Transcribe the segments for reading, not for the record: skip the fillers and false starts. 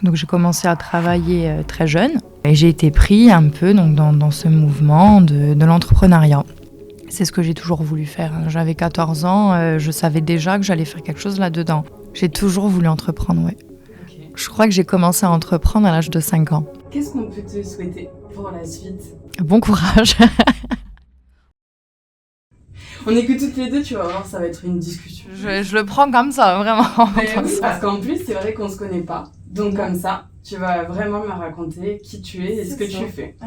Donc j'ai commencé à travailler très jeune et j'ai été pris un peu donc, dans ce mouvement de l'entrepreneuriat. C'est ce que j'ai toujours voulu faire. J'avais 14 ans, je savais déjà que j'allais faire quelque chose là-dedans. J'ai toujours voulu entreprendre, ouais. Okay. Je crois que j'ai commencé à entreprendre à l'âge de 5 ans. Qu'est-ce qu'on peut te souhaiter pour la suite ? Bon courage. On écoute toutes les deux, tu vas voir, ça va être une discussion. Je le prends comme ça, vraiment. Mais oui, parce qu'en plus, c'est vrai qu'on se connaît pas. Donc comme ça, tu vas vraiment me raconter qui tu es et ce que tu fais.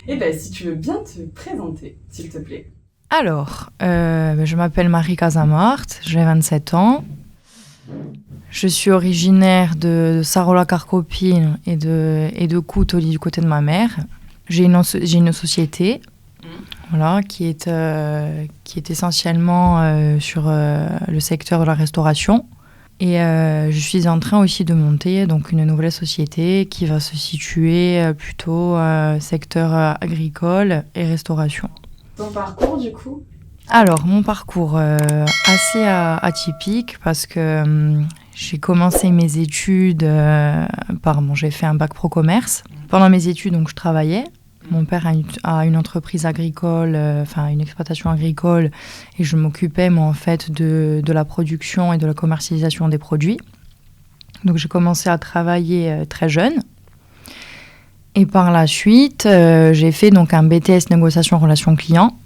Et ben, si tu veux bien te présenter, s'il te plaît. Alors, je m'appelle Marie Casamart, j'ai 27 ans. Je suis originaire de Sarola-Carcopine et de Coutoli du côté de ma mère. J'ai une société voilà, qui est essentiellement sur le secteur de la restauration. Et je suis en train aussi de monter donc, une nouvelle société qui va se situer plutôt secteur agricole et restauration. Ton parcours, du coup ? Alors, mon parcours assez atypique parce que j'ai commencé mes études j'ai fait un bac pro commerce. Pendant mes études, donc, je travaillais. Mon père a une entreprise agricole, une exploitation agricole, et je m'occupais, moi, en fait, de la production et de la commercialisation des produits. Donc, j'ai commencé à travailler très jeune. Et par la suite, j'ai fait donc un BTS négociation relations clients,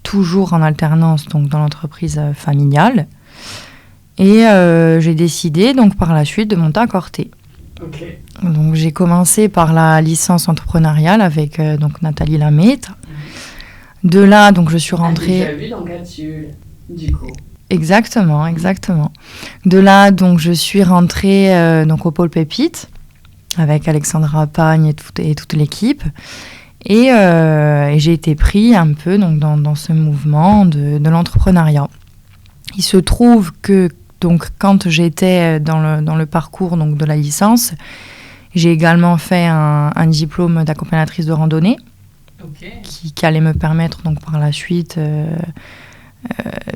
toujours en alternance donc dans l'entreprise familiale. Et j'ai décidé donc par la suite de monter à Corté. Okay. Donc j'ai commencé par la licence entrepreneuriale avec donc Nathalie Lamaitre. De là donc je suis rentrée. Déjà vu dans Capsule, du coup. Exactement. De là donc je suis rentrée donc au pôle Pépite avec Alexandra Pagne et toute l'équipe. Et j'ai été pris un peu donc, dans ce mouvement de l'entrepreneuriat. Il se trouve que donc, quand j'étais dans le parcours donc, de la licence, j'ai également fait un diplôme d'accompagnatrice de randonnée qui allait me permettre donc, par la suite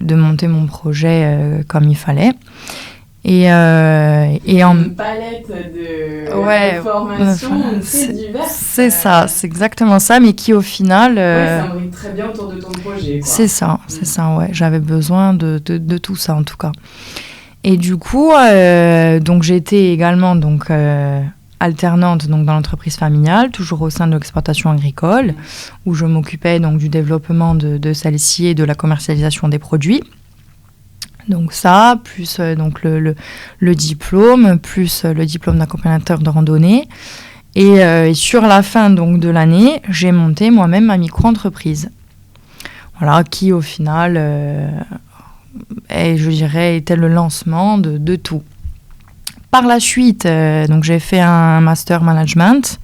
de monter mon projet comme il fallait. Et en une palette de formations très diverses. C'est ça, c'est exactement ça, mais qui au final... ça m'oriente très bien autour de ton projet. Quoi. C'est ça, ouais. J'avais besoin de tout ça, en tout cas. Et du coup, donc, j'étais également donc, alternante donc, dans l'entreprise familiale, toujours au sein de l'exploitation agricole, où je m'occupais donc, du développement de celle-ci et de la commercialisation des produits. Donc ça, plus donc le diplôme, plus le diplôme d'accompagnateur de randonnée. Et sur la fin donc, de l'année, j'ai monté moi-même ma micro-entreprise. Voilà, qui au final, je dirais, était le lancement de tout. Par la suite, donc, j'ai fait un master management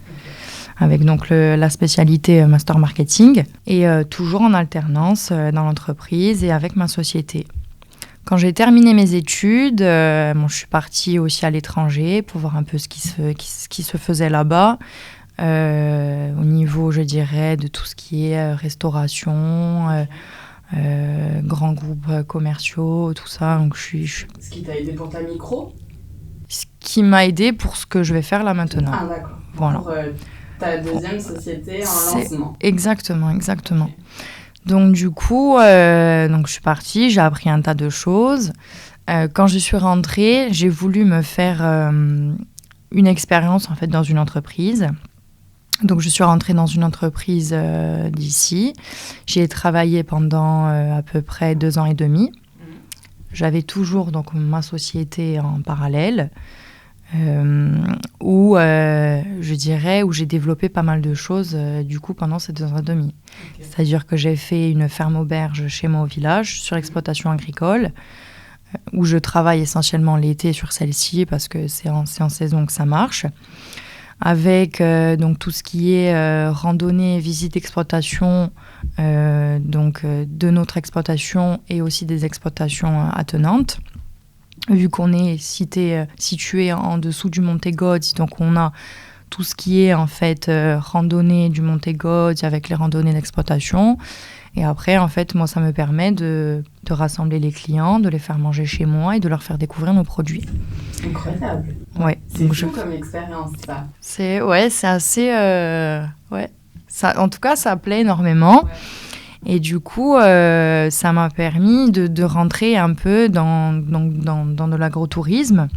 avec donc, la spécialité master marketing et toujours en alternance dans l'entreprise et avec ma société. Quand j'ai terminé mes études, je suis partie aussi à l'étranger pour voir un peu ce qui se faisait là-bas, au niveau, je dirais, de tout ce qui est restauration, grands groupes commerciaux, tout ça. Donc, Ce qui t'a aidé pour ta micro ? Ce qui m'a aidé pour ce que je vais faire là maintenant. Ah d'accord. Voilà. Pour ta deuxième société en lancement. Exactement. Okay. Donc du coup, donc, je suis partie, j'ai appris un tas de choses. Quand je suis rentrée, j'ai voulu me faire une expérience en fait, dans une entreprise. Donc je suis rentrée dans une entreprise d'ici. J'ai travaillé pendant à peu près 2 ans et demi. J'avais toujours donc, ma société en parallèle. Où j'ai développé pas mal de choses du coup pendant ces 2 ans et demi. Okay. C'est-à-dire que j'ai fait une ferme auberge chez moi au village sur l'exploitation agricole où je travaille essentiellement l'été sur celle-ci parce que c'est en saison que ça marche. Avec donc tout ce qui est randonnée, visite d'exploitation de notre exploitation et aussi des exploitations attenantes. Vu qu'on est situé en dessous du Monte Gozzi, donc on a tout ce qui est en fait randonnée du Montegozzi avec les randonnées d'exploitation. Et après, en fait, moi, ça me permet de rassembler les clients, de les faire manger chez moi et de leur faire découvrir nos produits. Incroyable. Ouais. C'est fou comme expérience, ça. C'est assez... Ça, en tout cas, ça plaît énormément. Ouais. Et du coup, ça m'a permis de rentrer un peu dans de l'agrotourisme.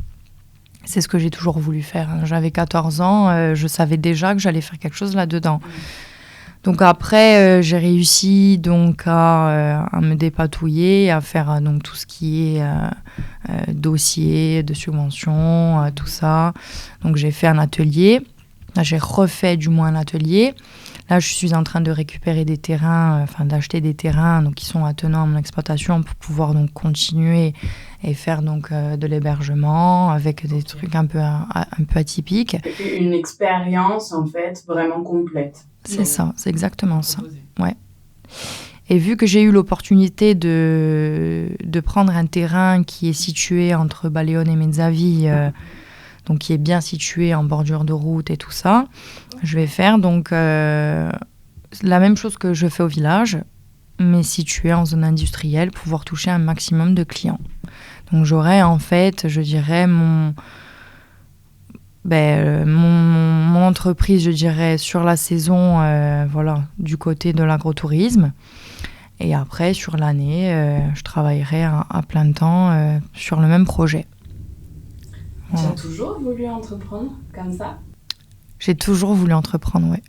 C'est ce que j'ai toujours voulu faire. J'avais 14 ans, je savais déjà que j'allais faire quelque chose là-dedans. Donc après, j'ai réussi donc à me dépatouiller, à faire donc tout ce qui est dossier de subvention, tout ça. Donc j'ai fait un atelier. Là, j'ai refait du moins un atelier. Là, je suis en train de récupérer des terrains, d'acheter des terrains donc, qui sont attenants à mon exploitation pour pouvoir donc continuer et faire donc de l'hébergement avec des trucs un peu atypiques. Une expérience en fait vraiment complète. C'est ça, c'est exactement ça. Ouais. Et vu que j'ai eu l'opportunité de prendre un terrain qui est situé entre Baleone et Mezzavi, donc qui est bien situé en bordure de route et tout ça, je vais faire donc la même chose que je fais au village, mais situé en zone industrielle, pouvoir toucher un maximum de clients. Donc j'aurai en fait, je dirais, mon entreprise, je dirais, sur la saison, du côté de l'agrotourisme. Et après, sur l'année, je travaillerai à plein temps sur le même projet. Tu as toujours voulu entreprendre comme ça ? J'ai toujours voulu entreprendre, oui.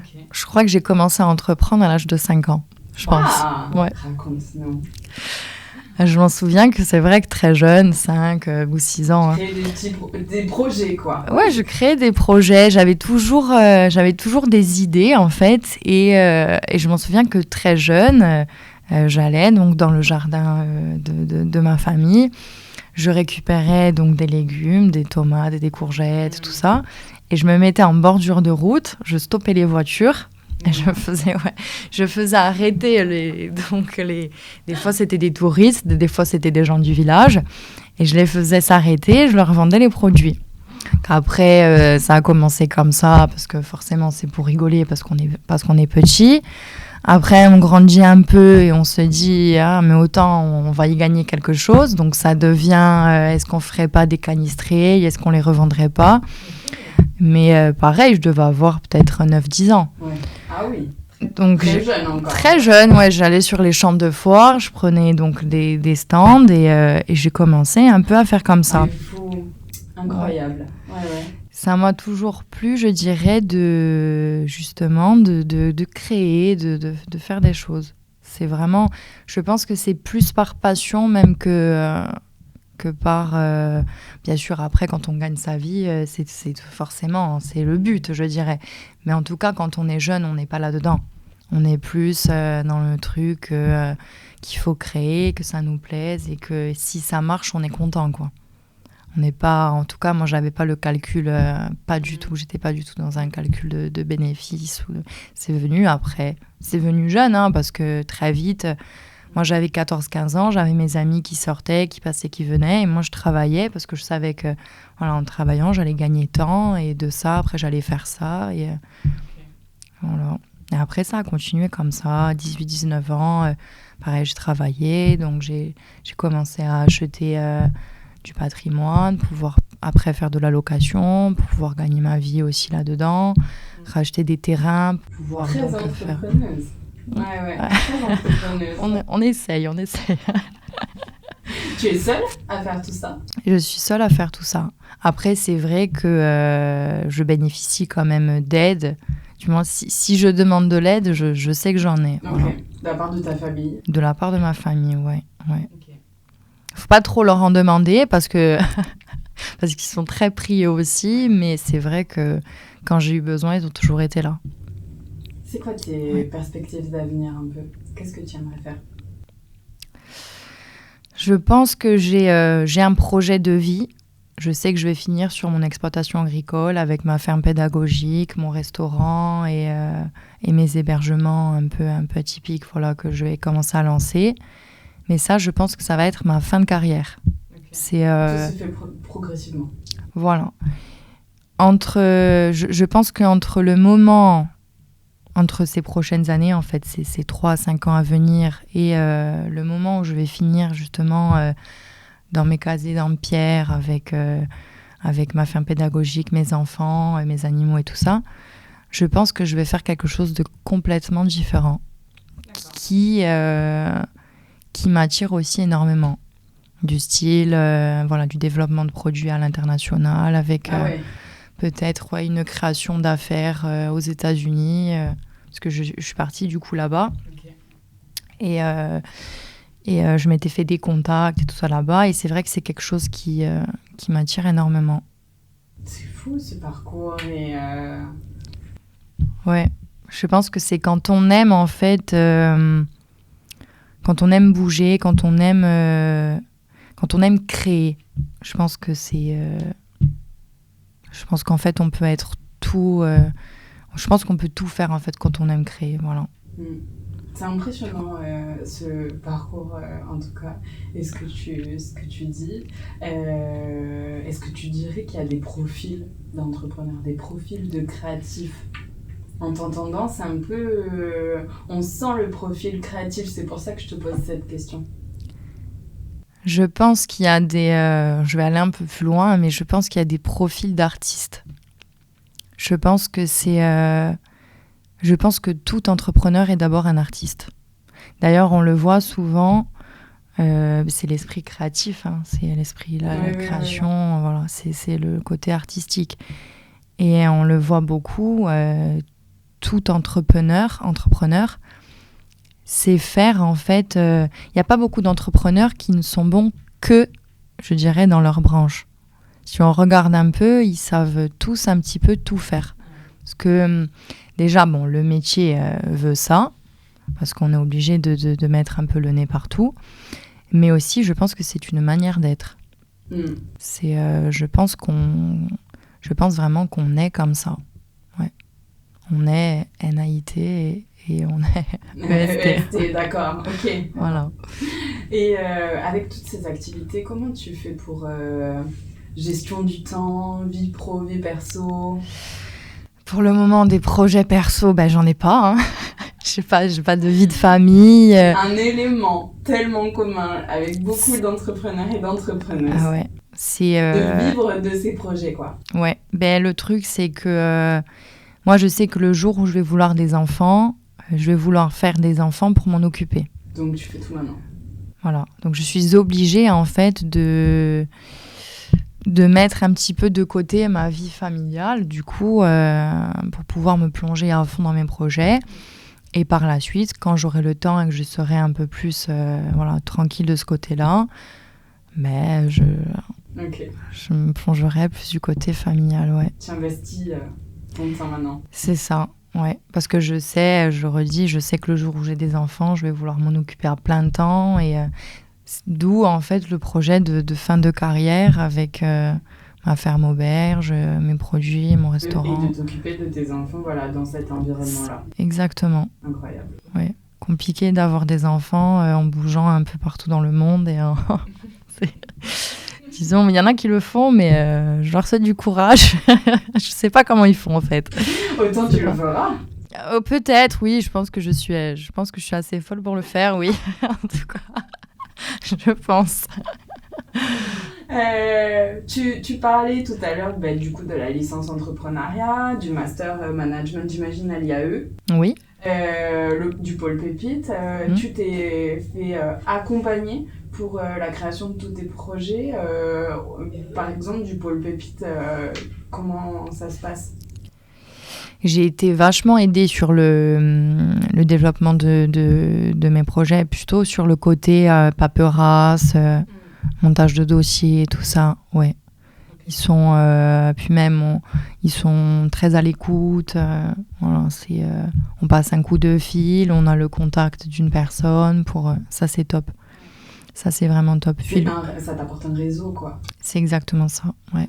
Okay. Je crois que j'ai commencé à entreprendre à l'âge de 5 ans, je pense. Ouais. Raconte-nous. Je m'en souviens que c'est vrai que très jeune, 5 ou 6 ans. Tu créais des projets, quoi. Ouais, je créais des projets. J'avais toujours des idées, en fait. Et je m'en souviens que très jeune, j'allais donc dans le jardin de ma famille. Je récupérais donc des légumes, des tomates, des courgettes, tout ça. Et je me mettais en bordure de route. Je stoppais les voitures. Et je faisais arrêter des fois c'était des touristes, des fois c'était des gens du village, et je les faisais s'arrêter, je leur vendais les produits. Après ça a commencé comme ça parce que forcément c'est pour rigoler parce qu'on est petit. Après on grandit un peu et on se dit mais autant on va y gagner quelque chose, donc ça devient est-ce qu'on ferait pas des canistrés, est-ce qu'on les revendrait pas? Mais pareil, je devais avoir peut-être 9-10 ans. Ouais. Ah oui. Donc, très jeune encore. Très jeune, ouais. J'allais sur les champs de foire, je prenais donc des stands et j'ai commencé un peu à faire comme ça. Incroyable. Ouais. Ça m'a toujours plu, je dirais, de créer, de faire des choses. C'est vraiment... Je pense que c'est plus par passion même que par... bien sûr, après, quand on gagne sa vie, c'est forcément, c'est le but, je dirais. Mais en tout cas, quand on est jeune, on n'est pas là-dedans. On est plus dans le truc qu'il faut créer, que ça nous plaise et que si ça marche, on est content, quoi. On n'est pas... En tout cas, moi, j'avais pas le calcul, pas du tout. J'étais pas du tout dans un calcul de bénéfices. C'est venu après. C'est venu jeune, parce que très vite... Moi, j'avais 14-15 ans, j'avais mes amis qui sortaient, qui passaient, qui venaient. Et moi, je travaillais parce que je savais que, en travaillant, j'allais gagner tant. Et de ça, après, j'allais faire ça. Et, voilà. Et après, ça a continué comme ça. 18-19 ans, pareil, je travaillais. Donc, j'ai commencé à acheter du patrimoine, pouvoir après faire de la location, pour pouvoir gagner ma vie aussi là-dedans. Racheter des terrains. Pouvoir très entrepreneuse. Ouais. On essaye. Tu es seule à faire tout ça ? Je suis seule à faire tout ça. Après, c'est vrai que je bénéficie quand même d'aide. Du moins, si je demande de l'aide, je sais que j'en ai. Ok. Voilà. De la part de ta famille ? De la part de ma famille, ouais. Okay. Faut pas trop leur en demander parce qu'ils sont très pris aussi. Mais c'est vrai que quand j'ai eu besoin, ils ont toujours été là. C'est quoi tes perspectives d'avenir un peu ? Qu'est-ce que tu aimerais faire ? Je pense que j'ai un projet de vie. Je sais que je vais finir sur mon exploitation agricole avec ma ferme pédagogique, mon restaurant et mes hébergements un peu atypiques, que je vais commencer à lancer. Mais ça, je pense que ça va être ma fin de carrière. Okay. Ça se fait progressivement. Voilà. Je pense qu'entre le moment, entre ces prochaines années, en fait, ces 3 à 5 ans à venir, et le moment où je vais finir justement dans mes casiers dans pierre avec ma ferme pédagogique, mes enfants, mes animaux et tout ça, je pense que je vais faire quelque chose de complètement différent qui m'attire aussi énormément. Du style, du développement de produits à l'international avec peut-être une création d'affaires aux États-Unis parce que je suis partie du coup là-bas. Okay. Et je m'étais fait des contacts et tout ça là-bas. Et c'est vrai que c'est quelque chose qui m'attire énormément. C'est fou ce parcours. Ouais, je pense que c'est quand on aime en fait, quand on aime bouger, quand on aime créer. Je pense que je pense qu'en fait on peut être tout. Je pense qu'on peut tout faire en fait quand on aime créer. Voilà. C'est impressionnant ce parcours en tout cas. Et ce que tu dis, est-ce que tu dirais qu'il y a des profils d'entrepreneurs, des profils de créatifs? En t'entendant, c'est un peu... on sent le profil créatif, c'est pour ça que je te pose cette question. Je pense qu'il y a je vais aller un peu plus loin, mais je pense qu'il y a des profils d'artistes. Je pense que tout entrepreneur est d'abord un artiste. D'ailleurs, on le voit souvent, c'est l'esprit créatif, hein, c'est l'esprit, la création, voilà, c'est le côté artistique. Et on le voit beaucoup, tout entrepreneur, c'est faire en fait... Il n'y a pas beaucoup d'entrepreneurs qui ne sont bons que, je dirais, dans leur branche. Si on regarde un peu, ils savent tous un petit peu tout faire. Parce que déjà, le métier veut ça, parce qu'on est obligé de mettre un peu le nez partout. Mais aussi, je pense que c'est une manière d'être. Je pense vraiment qu'on est comme ça. Ouais. On est NAIT et on est EST. D'accord, ok. Voilà. Et avec toutes ces activités, comment tu fais pour gestion du temps, vie pro, vie perso? Pour le moment, des projets perso, j'en ai pas. Hein. J'ai pas de vie de famille. Un élément tellement commun avec beaucoup d'entrepreneurs et d'entrepreneuses. Ah ouais. C'est de vivre de ces projets, quoi. Ouais. Le truc, c'est que moi, je sais que le jour où je vais vouloir des enfants, je vais vouloir faire des enfants pour m'en occuper. Donc, tu fais tout maintenant. Voilà. Donc, je suis obligée, en fait, de mettre un petit peu de côté ma vie familiale, du coup, pour pouvoir me plonger à fond dans mes projets. Et par la suite, quand j'aurai le temps et que je serai un peu plus tranquille de ce côté-là, je me plongerai plus du côté familial, ouais. Tu investis ton temps maintenant. C'est ça, ouais. Parce que je sais que le jour où j'ai des enfants, je vais vouloir m'en occuper à plein temps. Et d'où, en fait, le projet de fin de carrière avec ma ferme auberge, mes produits, mon restaurant. Et de t'occuper de tes enfants, dans cet environnement-là. Exactement. Incroyable. Ouais. Compliqué d'avoir des enfants en bougeant un peu partout dans le monde. Et disons, il y en a qui le font, mais je leur souhaite du courage. Je sais pas comment ils font, en fait. Autant tu le feras. Peut-être, oui. Je pense que je suis assez folle pour le faire, oui. En tout cas, je pense. Tu parlais tout à l'heure du coup de la licence entrepreneuriat, du master management, j'imagine, à l'IAE. Oui. Du pôle Pépite. Tu t'es fait accompagner pour la création de tous tes projets. Par exemple, du pôle Pépite, comment ça se passe? J'ai été vachement aidée sur le développement de mes projets, plutôt sur le côté paperasse, montage de dossiers, tout ça, ouais. Ils sont, puis même, ils sont très à l'écoute. On passe un coup de fil, on a le contact d'une personne. Ça, c'est top. Ça, c'est vraiment top. Ça t'apporte un réseau, quoi. C'est exactement ça, ouais.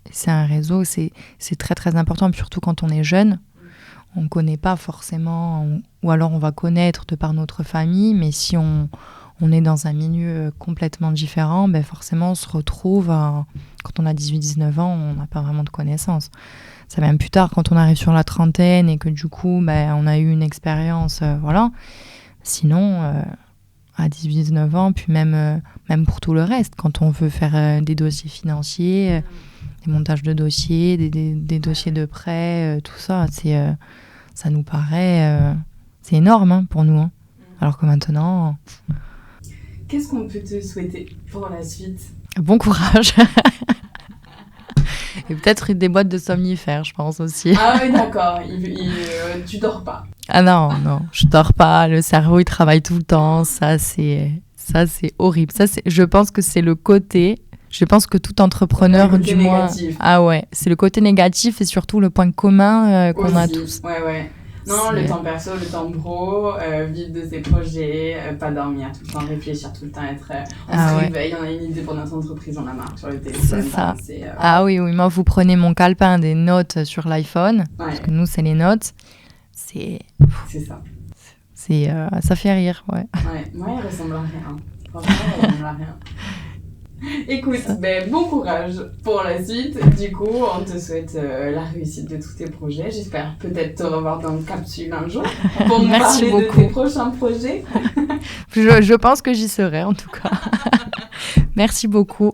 C'est un réseau, c'est très, très important, surtout quand on est jeune. On ne connaît pas forcément, ou alors on va connaître de par notre famille, mais si on on est dans un milieu complètement différent, ben forcément on se retrouve, quand on a 18-19 ans, on n'a pas vraiment de connaissances. C'est même plus tard, quand on arrive sur la trentaine et que du coup, ben, on a eu une expérience, voilà. Sinon, à 18-19 ans, puis même pour tout le reste, quand on veut faire des dossiers financiers, des montages de dossiers, des dossiers de prêt, tout ça, ça nous paraît... c'est énorme hein, pour nous. Hein. Alors que maintenant... Qu'est-ce qu'on peut te souhaiter pour la suite ? Bon courage. Et peut-être des boîtes de somnifères, je pense aussi. Ah oui, d'accord. Tu dors pas. Ah non, je dors pas. Le cerveau, il travaille tout le temps. Ça, c'est horrible. Je pense que c'est le côté... Je pense que tout entrepreneur, du moins... Négatif. Ah ouais, c'est le côté négatif et surtout le point commun qu'on a tous. Ouais. Non, le temps perso, le temps pro, vivre de ses projets, pas dormir tout le temps, réfléchir tout le temps, on se réveille, on a une idée pour notre entreprise, on a marre sur le téléphone. C'est ça. Ah oui, moi vous prenez mon calepin des notes sur l'iPhone, parce que nous c'est les notes, c'est ça. Ça fait rire, ouais. Ouais, moi il ressemble à rien. Franchement, il ressemble à rien. Écoute, bon courage pour la suite. Du coup, on te souhaite la réussite de tous tes projets. J'espère peut-être te revoir dans le capsule un jour pour nous parler de tes prochains projets. Je pense que j'y serai en tout cas. Merci beaucoup.